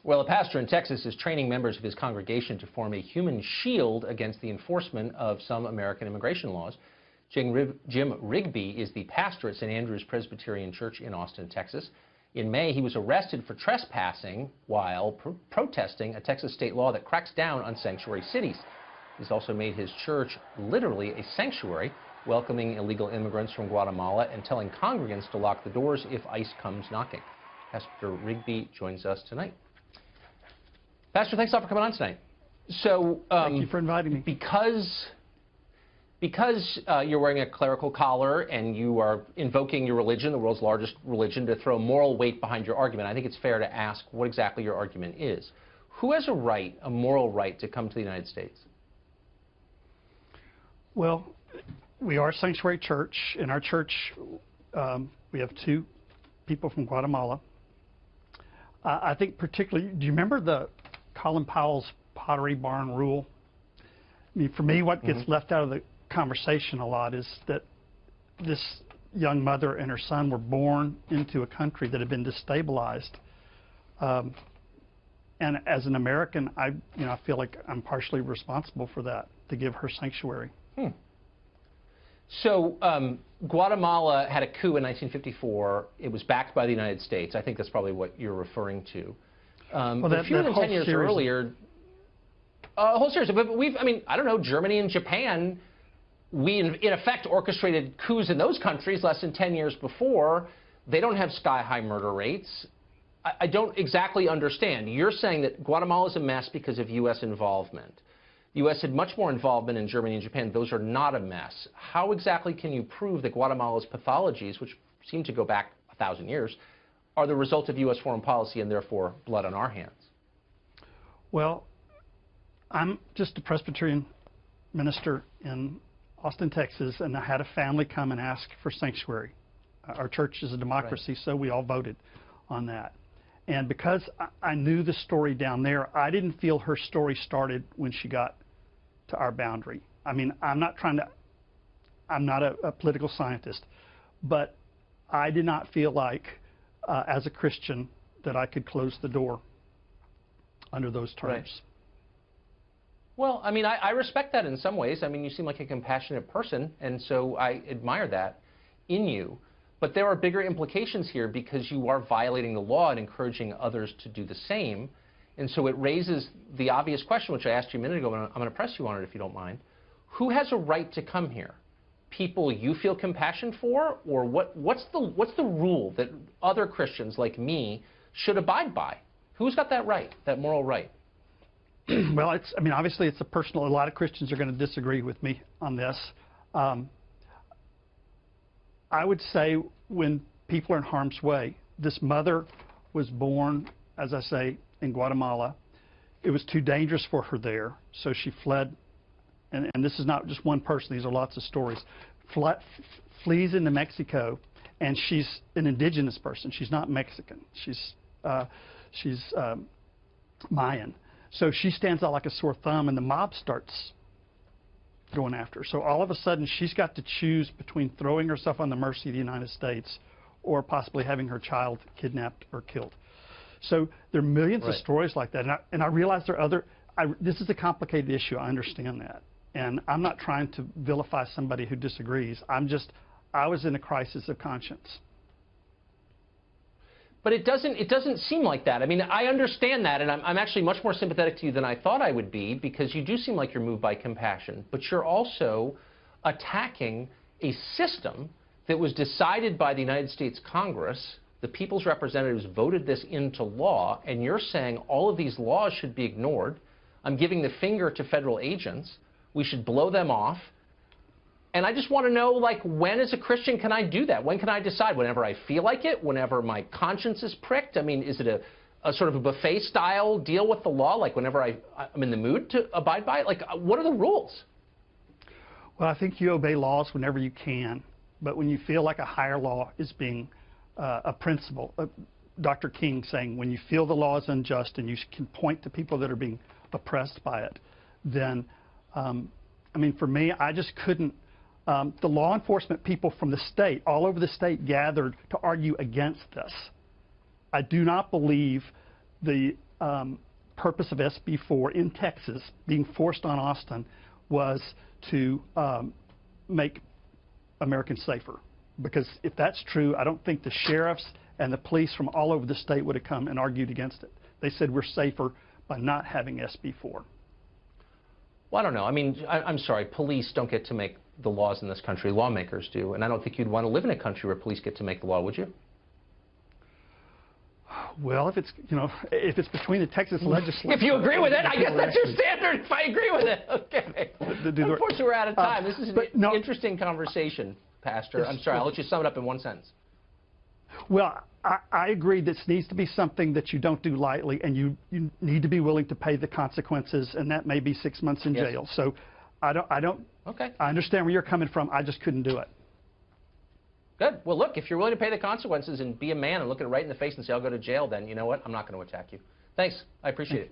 Well, a pastor in Texas is training members of his congregation to form a human shield against the enforcement of some American immigration laws. Jim Rigby is the pastor at St. Andrew's Presbyterian Church in Austin, Texas. In May, he was arrested for trespassing while protesting a Texas state law that cracks down on sanctuary cities. He's also made his church literally a sanctuary, welcoming illegal immigrants from Guatemala and telling congregants to lock the doors if ICE comes knocking. Pastor Rigby joins us tonight. Pastor, thanks a lot for coming on tonight. So, thank you for inviting me. Because you're wearing a clerical collar and you are invoking your religion, the world's largest religion, to throw moral weight behind your argument, I think it's fair to ask what exactly your argument is. Who has a moral right, to come to the United States? Well, we are a sanctuary church. In our church, we have 2 people from Guatemala. I think particularly, do you remember the Colin Powell's Pottery Barn rule? I mean, for me, what gets left out of the conversation a lot is that this young mother and her son were born into a country that had been destabilized. And as an American, I feel like I'm partially responsible for that, to give her sanctuary. So Guatemala had a coup in 1954. It was backed by the United States. I think that's probably what you're referring to. Well, fewer than 10 years earlier, a whole series. But I don't know, Germany and Japan, we in effect orchestrated coups in those countries less than 10 years before. They don't have sky-high murder rates. I don't exactly understand. You're saying that Guatemala is a mess because of U.S. involvement. The U.S. had much more involvement in Germany and Japan. Those are not a mess. How exactly can you prove that Guatemala's pathologies, which seem to go back 1,000 years, are the result of U.S. foreign policy and therefore blood on our hands? Well, I'm just a Presbyterian minister in Austin, Texas, and I had a family come and ask for sanctuary. Our church is a democracy, so we all voted on that. And because I knew the story down there, I didn't feel her story started when she got to our boundary. I mean, I'm not a political scientist, but I did not feel like, as a Christian, that I could close the door under those terms. Right. Well, I mean, I respect that in some ways. I mean, you seem like a compassionate person, and so I admire that in you. But there are bigger implications here because you are violating the law and encouraging others to do the same. And so it raises the obvious question, which I asked you a minute ago, and I'm going to press you on it if you don't mind. Who has a right to come here? People you feel compassion for? Or what's the rule that other Christians like me should abide by? Who's got that right, that moral right? Well, obviously it's a personal. A lot of Christians are going to disagree with me on this. I would say when people are in harm's way, this mother was born, as I say, in Guatemala. It was too dangerous for her there, so she fled. And this is not just one person. These are lots of stories. Flees into Mexico, and she's an indigenous person. She's not Mexican. She's Mayan. So she stands out like a sore thumb, and the mob starts going after her. So all of a sudden, she's got to choose between throwing herself on the mercy of the United States or possibly having her child kidnapped or killed. So there are millions of stories like that. And I realize there are other. This is a complicated issue. I understand that. And I'm not trying to vilify somebody who disagrees. I was in a crisis of conscience. But it doesn't seem like that. I mean, I understand that, and I'm actually much more sympathetic to you than I thought I would be, because you do seem like you're moved by compassion. But you're also attacking a system that was decided by the United States Congress. The people's representatives voted this into law, and you're saying all of these laws should be ignored. I'm giving the finger to federal agents. We should blow them off. And I just want to know, like, when as a Christian can I do that? When can I decide? Whenever I feel like it? Whenever my conscience is pricked? I mean, is it a sort of a buffet-style deal with the law? Like, whenever I'm in the mood to abide by it? Like, what are the rules? Well, I think you obey laws whenever you can. But when you feel like a higher law is being a principle, Dr. King saying, when you feel the law is unjust and you can point to people that are being oppressed by it, then, I mean, for me, I just couldn't. The law enforcement people from the state, all over the state, gathered to argue against this. I do not believe the purpose of SB 4 in Texas being forced on Austin was to make Americans safer. Because if that's true, I don't think the sheriffs and the police from all over the state would have come and argued against it. They said we're safer by not having SB 4. Well, I don't know. I mean, I'm sorry. Police don't get to make the laws in this country. Lawmakers do. And I don't think you'd want to live in a country where police get to make the law, would you? Well, if it's, you know, if it's between the Texas legislature... If you agree with it, I guess that's your standard, if I agree with it. Okay. Unfortunately, we're out of time. This is an interesting conversation, Pastor. I'm sorry. I'll let you sum it up in one sentence. Well, I agree this needs to be something that you don't do lightly, and you need to be willing to pay the consequences, and that may be 6 months in jail. So I don't. Okay. I understand where you're coming from. I just couldn't do it. Good. Well, look, if you're willing to pay the consequences and be a man and look it right in the face and say, I'll go to jail, then you know what? I'm not going to attack you. Thanks. I appreciate it.